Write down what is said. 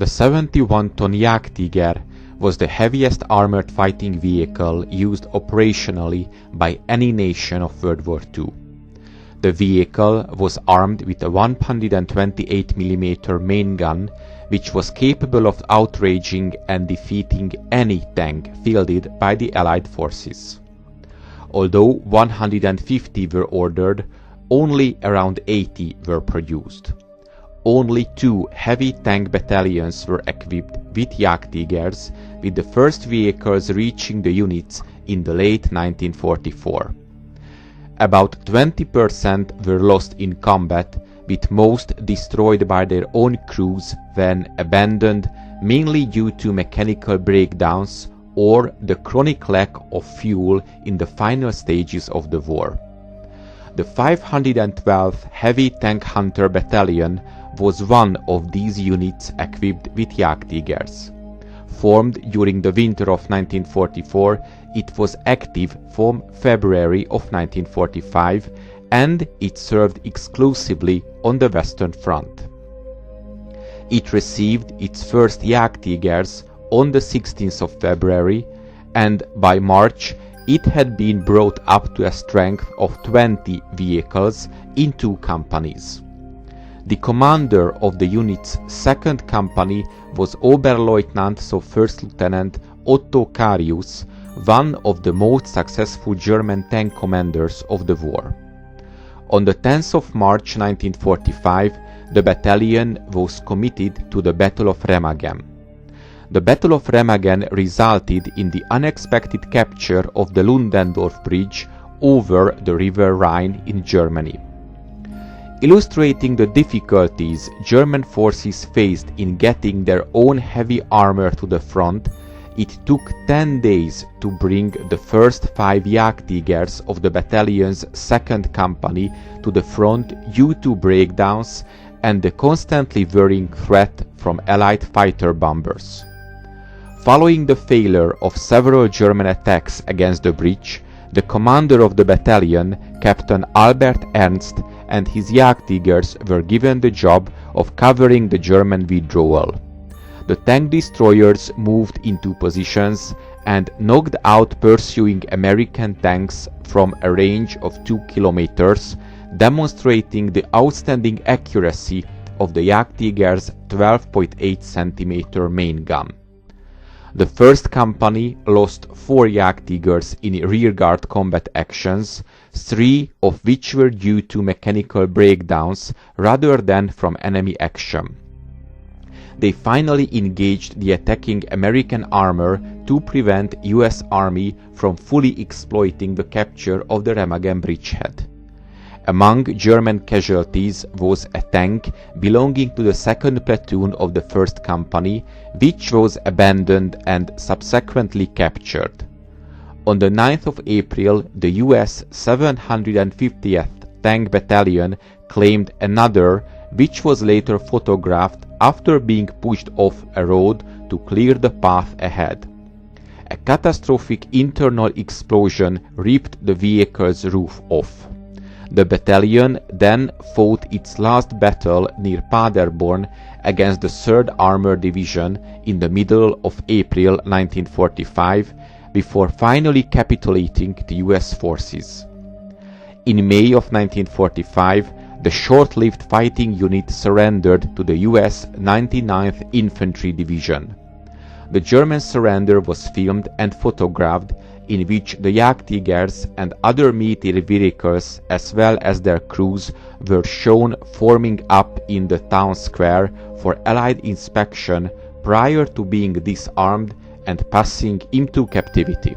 71-ton Jagdtiger was the heaviest armored fighting vehicle used operationally by any nation of World War II. The vehicle was armed with a 128mm main gun, which was capable of outraging and defeating any tank fielded by the Allied forces. Although 150 were ordered, only around 80 were produced. Only 2 heavy tank battalions were equipped with Jagdtigers, with the first vehicles reaching the units in the late 1944. About 20% were lost in combat, with most destroyed by their own crews when abandoned, mainly due to mechanical breakdowns or the chronic lack of fuel in the final stages of the war. The 512th Heavy Tank Hunter Battalion was one of these units equipped with Jagdtigers. Formed during the winter of 1944, it was active from February of 1945, and it served exclusively on the Western Front. It received its first Jagdtigers on the 16th of February, and by March it had been brought up to a strength of 20 vehicles in 2 companies. The commander of the unit's second company was Oberleutnant, so First Lieutenant Otto Carius, one of the most successful German tank commanders of the war. On the 10th of March 1945, the battalion was committed to the Battle of Remagen. The Battle of Remagen resulted in the unexpected capture of the Ludendorff Bridge over the River Rhine in Germany. Illustrating the difficulties German forces faced in getting their own heavy armor to the front, it took 10 days to bring the first 5 Jagdtigers of the battalion's second company to the front due to breakdowns and the constantly worrying threat from Allied fighter bombers. Following the failure of several German attacks against the bridge, the commander of the battalion, Captain Albert Ernst, and his Jagdtigers were given the job of covering the German withdrawal. The tank destroyers moved into positions and knocked out pursuing American tanks from a range of 2 kilometers, demonstrating the outstanding accuracy of the Jagdtiger's 12.8 cm main gun. The first company lost 4 Jagdtigers in rearguard combat actions, 3 of which were due to mechanical breakdowns rather than from enemy action. They finally engaged the attacking American armor to prevent US Army from fully exploiting the capture of the Remagen bridgehead. Among German casualties was a tank belonging to the 2nd platoon of the 1st company, which was abandoned and subsequently captured. On the 9th of April, the US 750th Tank Battalion claimed another, which was later photographed after being pushed off a road to clear the path ahead. A catastrophic internal explosion ripped the vehicle's roof off. The battalion then fought its last battle near Paderborn against the 3rd Armored Division in the middle of April 1945, before finally capitulating to US forces. In May of 1945, the short-lived fighting unit surrendered to the US 99th Infantry Division. The German surrender was filmed and photographed, in which the Jagdtigers and other military vehicles as well as their crews were shown forming up in the town square for Allied inspection prior to being disarmed and passing into captivity.